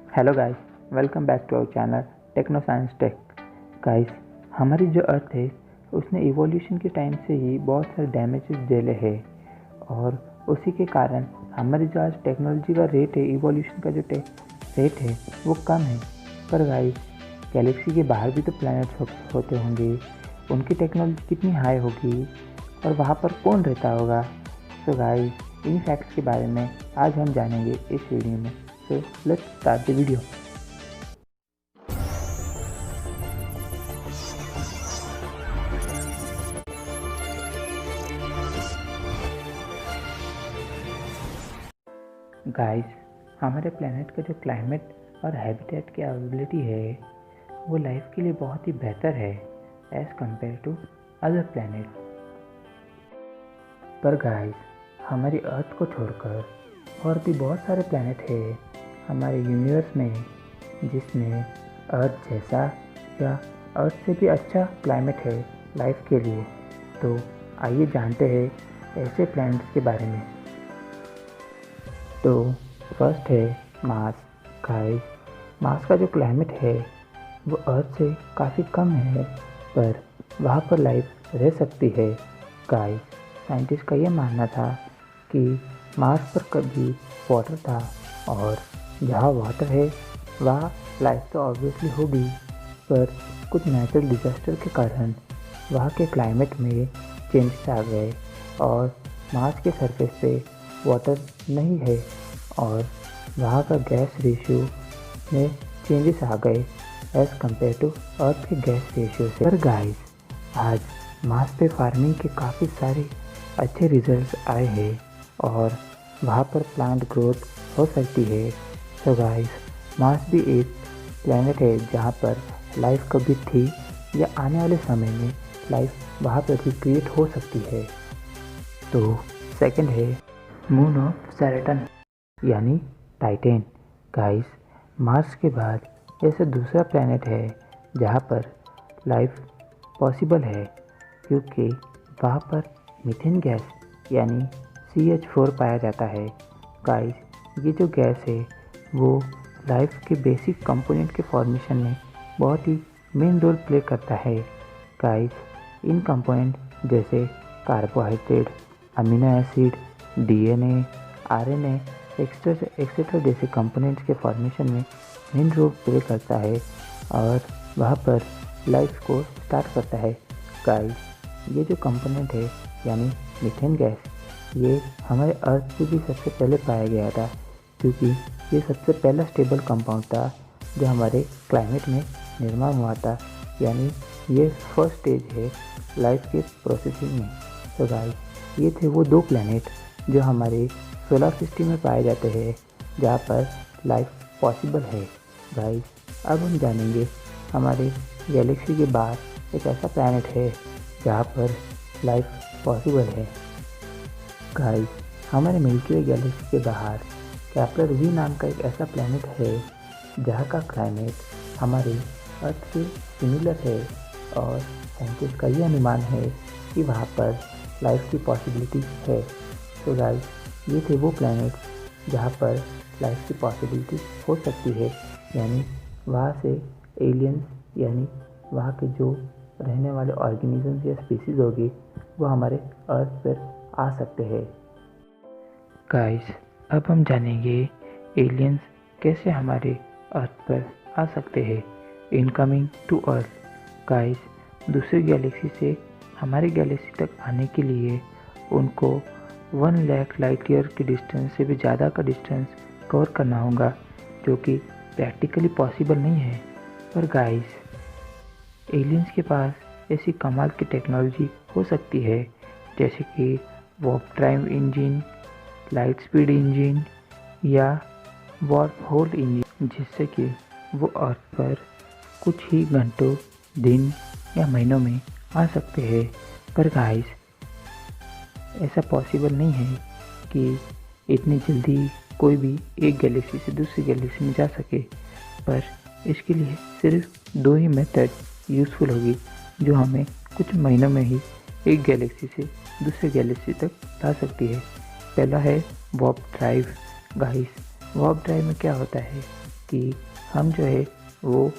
Hello guys, welcome back to our channel techno science tech. Guys, हमारी जो अर्थ है उसने इवोल्यूशन के टाइम से ही बहुत सारे डैमेजेस झेले हैं और उसी के कारण हमारी जो आज टेक्नोलॉजी का रेट है, इवोल्यूशन का जो रेट है वो कम है। पर गाइस, गैलेक्सी के बाहर भी तो प्लैनेट्स होते होंगे, उनकी टेक्नोलॉजी कितनी हाई होगी और वहाँ पर कौन रहता होगा। सो गाइस, इन फैक्ट्स के बारे में आज हम जानेंगे इस वीडियो में। So let's start the video. Guys, हमारे प्लेनेट का जो क्लाइमेट और हैबिटेट की अवेलेबिलिटी है वो लाइफ के लिए बहुत ही बेहतर है as compared to other planet. पर गाइस, हमारी अर्थ को छोड़कर और भी बहुत सारे प्लेनेट हैं हमारे यूनिवर्स में जिसमें अर्थ जैसा या अर्थ से भी अच्छा क्लाइमेट है लाइफ के लिए। तो आइए जानते हैं ऐसे प्लैनेट्स के बारे में। तो फर्स्ट है मार्स। गाइस, मार्स का जो क्लाइमेट है वो अर्थ से काफ़ी कम है, पर वहाँ पर लाइफ रह सकती है। गाइस, साइंटिस्ट का ये मानना था कि मार्स पर कभी वाटर था और जहाँ वाटर है वहाँ लाइफ तो ऑब्वियसली होगी, पर कुछ नेचुरल डिजास्टर के कारण वहाँ के क्लाइमेट में चेंजेस आ गए और मार्स के सरफेस पे वाटर नहीं है और वहाँ का गैस रेशियो में चेंजेस आ गए एज़ कम्पेयर टू अर्थ के गैस रेशियो से। पर गाइस, आज मार्स पे फार्मिंग के काफ़ी सारे अच्छे रिजल्ट्स आए हैं और वहाँ पर प्लांट ग्रोथ हो सकती है। तो गाइस, मार्स भी एक प्लेनेट है जहाँ पर लाइफ कभी थी या आने वाले समय में लाइफ वहाँ पर भी क्रिएट हो सकती है। तो सेकंड है मून ऑफ सैटर्न यानी टाइटन। गाइस, मार्स के बाद ऐसा दूसरा प्लेनेट है जहाँ पर लाइफ पॉसिबल है क्योंकि वहाँ पर मीथेन गैस यानी CH4 पाया जाता है। गाइस, ये जो गैस है वो लाइफ के बेसिक कंपोनेंट के फॉर्मेशन में बहुत ही मेन रोल प्ले करता है। गाइस, इन कंपोनेंट जैसे carbohydrate, amino acid, DNA, RNA etcetera जैसे कंपोनेंट्स के फॉर्मेशन में मेन रोल प्ले करता है और वहाँ पर लाइफ को स्टार्ट करता है। गाइस, ये जो कंपोनेंट है यानी मीथेन गैस, ये हमारे अर्थ से भी सबसे पहले पाया गया था क्योंकि ये सबसे पहला स्टेबल कंपाउंड था जो हमारे क्लाइमेट में निर्माण हुआ था, यानी ये फर्स्ट स्टेज है लाइफ के प्रोसेसिंग में। तो गाइस, ये थे वो दो प्लैनेट जो हमारे सोलर सिस्टम में पाए जाते हैं जहाँ पर लाइफ पॉसिबल है। गाइस, अब हम जानेंगे हमारे गैलेक्सी के बाहर एक ऐसा प्लैनेट है जहाँ पर लाइफ पॉसिबल है। गाइस, हमारे मिल्की वे गैलेक्सी के बाहर केपलर V नाम का एक ऐसा प्लैनेट है जहाँ का क्लाइमेट हमारे अर्थ से सिमिलर है और साइंटिस्ट का ये अनुमान है कि वहाँ पर लाइफ की पॉसिबिलिटी है। तो गाइस, ये थे वो प्लैनेट जहाँ पर लाइफ की पॉसिबिलिटी हो सकती है, यानी वहाँ से एलियंस यानी वहाँ के जो रहने वाले ऑर्गेनिजम्स या स्पीसीज होगी वो हमारे अर्थ पर आ सकते हैं। गाइस, अब हम जानेंगे एलियंस कैसे हमारे अर्थ पर आ सकते हैं इनकमिंग टू अर्थ। गाइस, दूसरी गैलेक्सी से हमारी गैलेक्सी तक आने के लिए उनको 1 लाख लाइट ईयर के डिस्टेंस से भी ज़्यादा का डिस्टेंस कवर करना होगा जो कि प्रैक्टिकली पॉसिबल नहीं है। पर गाइस, एलियंस के पास ऐसी कमाल की टेक्नोलॉजी हो सकती है जैसे कि warp drive engine, light speed engine या वार्प होल इंजन, जिससे कि वो अर्थ पर कुछ ही घंटों, दिन या महीनों में आ सकते हैं। पर गाइस, ऐसा पॉसिबल नहीं है कि इतनी जल्दी कोई भी एक गैलेक्सी से दूसरी गैलेक्सी में जा सके, पर इसके लिए सिर्फ 2 ही मेथड यूज़फुल होगी जो हमें कुछ महीनों में ही एक गैलेक्सी से दूसरे गैलेक्सी तक ला सकती है। पहला है warp drive. Guys, warp drive में क्या होता है कि हम जो है वो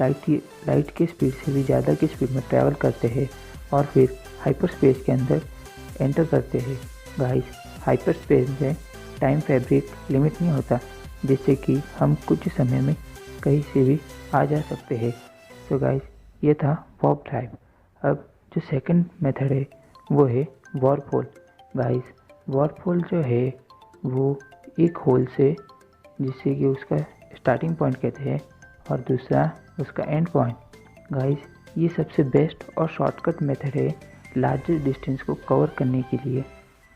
लाइट की स्पीड से भी ज़्यादा की स्पीड में ट्रैवल करते हैं और फिर हाइपर स्पेस के अंदर एंटर करते हैं। गाइस, हाइपर स्पेस में टाइम फैब्रिक लिमिट नहीं होता, जिससे कि हम कुछ समय में कहीं से भी आ जा सकते हैं। तो गाइस, ये था वॉर्प ड्राइव। अब जो सेकंड मेथड है वो है warp hole. Guys, warp hole जो है वो एक होल से, जिससे कि उसका स्टार्टिंग पॉइंट कहते हैं और दूसरा उसका एंड पॉइंट। गाइस, ये सबसे बेस्ट और शॉर्टकट मेथड है लार्जेस्ट डिस्टेंस को कवर करने के लिए।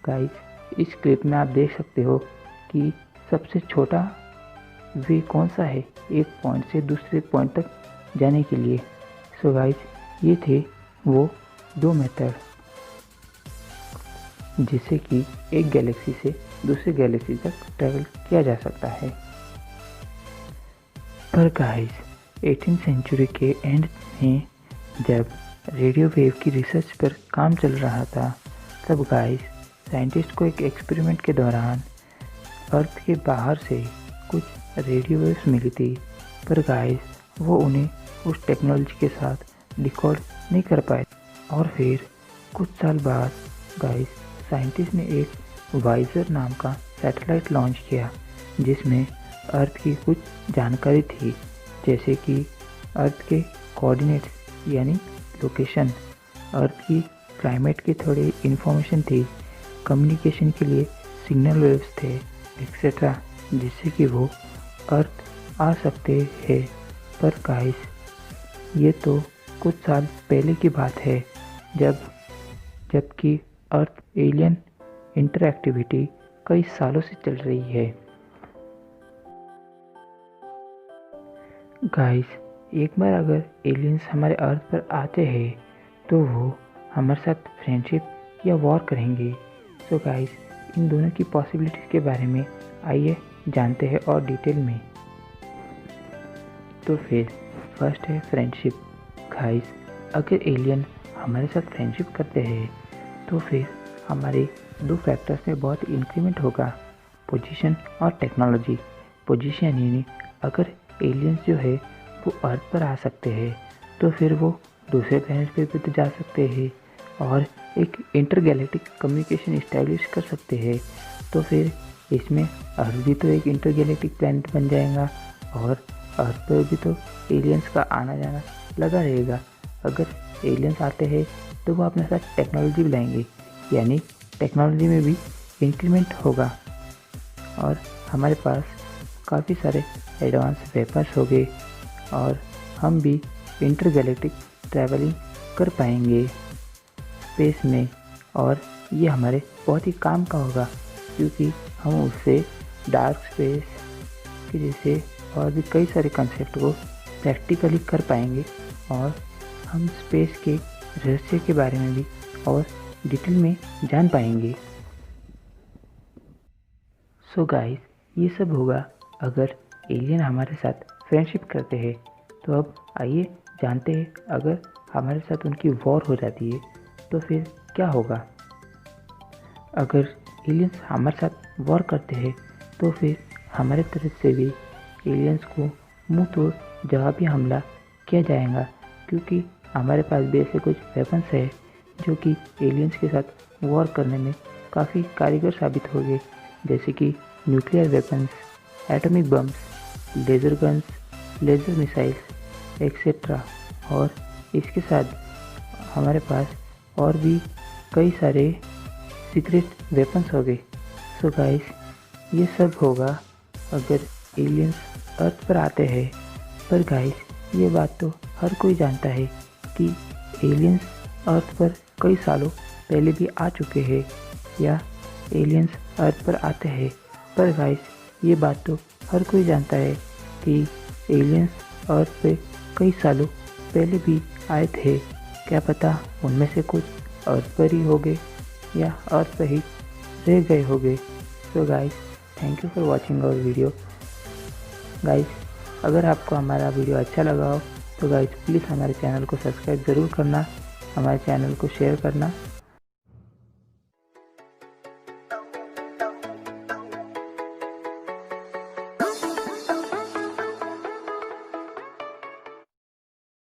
गाइस, इस क्लिप में आप देख सकते हो कि सबसे छोटा वे कौन सा है एक पॉइंट से दूसरे पॉइंट तक जाने के लिए। सो गाइस, ये थे वो दो मेथड जिससे कि एक गैलेक्सी से दूसरे गैलेक्सी तक ट्रैवल किया जा सकता है। पर गाइस, 18वीं सेंचुरी के एंड में जब रेडियो वेव की रिसर्च पर काम चल रहा था, तब गाइस साइंटिस्ट को एक एक्सपेरिमेंट के दौरान अर्थ के बाहर से कुछ रेडियो वेव्स मिली थी। पर गाइस, वो उन्हें उस टेक्नोलॉजी के साथ रिकॉर्ड नहीं कर पाए। और फिर कुछ साल बाद गाइस साइंटिस्ट ने एक वाइजर नाम का सैटेलाइट लॉन्च किया, जिसमें अर्थ की कुछ जानकारी थी, जैसे कि अर्थ के कोऑर्डिनेट्स यानी लोकेशन, अर्थ की क्लाइमेट की थोड़ी इन्फॉर्मेशन थी, कम्युनिकेशन के लिए सिग्नल वेव्स थे एक्सेट्रा, जिससे कि वो अर्थ आ सकते हैं। पर गाइस, ये तो कुछ साल पहले की बात है, जबकि अर्थ एलियन इंटरएक्टिविटी कई सालों से चल रही है। गाइस, एक बार अगर एलियंस हमारे अर्थ पर आते हैं तो वो हमारे साथ फ्रेंडशिप या वॉर करेंगे। सो गाइस, इन दोनों की पॉसिबिलिटीज़ के बारे में आइए जानते हैं और डिटेल में। तो फिर फर्स्ट है फ्रेंडशिप। गाइस, अगर एलियन हमारे साथ फ्रेंडशिप करते हैं तो फिर हमारे दो फैक्टर्स में बहुत इंक्रीमेंट होगा, पोजीशन और टेक्नोलॉजी। पोजीशन यानी अगर एलियंस जो है वो अर्थ पर आ सकते हैं तो फिर वो दूसरे प्लैनेट पे भी तो जा सकते हैं और एक इंटरगैलेक्टिक कम्युनिकेशन इस्टेब्लिश कर सकते हैं। तो फिर इसमें अर्थ भी तो एक इंटरगैलेक्टिक प्लैनेट बन जाएगा और अर्थ पर भी तो एलियंस का आना जाना लगा रहेगा। अगर एलियंस आते हैं तो वो अपने साथ टेक्नोलॉजी भी लाएंगे, यानी टेक्नोलॉजी में भी इंक्रीमेंट होगा और हमारे पास काफ़ी सारे एडवांस वेपन्स हो गए और हम भी इंटरगैलेक्टिक ट्रैवलिंग कर पाएंगे स्पेस में। और ये हमारे बहुत ही काम का होगा, क्योंकि हम उससे डार्क स्पेस के जैसे और भी कई सारे कंसेप्ट को प्रैक्टिकली कर पाएंगे और हम स्पेस के रहस्य के बारे में भी और डिटेल में जान पाएंगे। सो गाइस, ये सब होगा अगर एलियन हमारे साथ फ्रेंडशिप करते हैं। तो अब आइए जानते हैं, अगर हमारे साथ उनकी वॉर हो जाती है तो फिर क्या होगा। अगर एलियंस हमारे साथ वॉर करते हैं तो फिर हमारे तरफ से भी एलियंस को मुंह तोड़ जवाबी हमला किया जाएगा, क्योंकि हमारे पास भी ऐसे कुछ वेपन्स है जो कि एलियंस के साथ वॉर करने में काफ़ी कारगर साबित होंगे, जैसे कि nuclear weapons, atomic bombs, laser guns, laser missiles etcetera. और इसके साथ हमारे पास और भी कई सारे सीक्रेट वेपन्स हो गए। सो गाइस, ये सब होगा अगर एलियंस अर्थ पर आते हैं। पर गाइस, ये बात तो हर कोई जानता है कि एलियंस अर्थ पर कई सालों पहले भी आ चुके हैं या एलियंस अर्थ पर आते हैं। पर गाइस, ये बात तो हर कोई जानता है कि एलियंस अर्थ पे कई सालों पहले भी आए थे। क्या पता उनमें से कुछ अर्थ पर ही हो गए या अर्थ पर ही रह गए हो गए। तो guys, thank you for watching our video. Guys, अगर आपको हमारा वीडियो अच्छा लगा हो तो गाइस प्लीज़ हमारे चैनल को सब्सक्राइब ज़रूर करना, हमारे चैनल को शेयर करना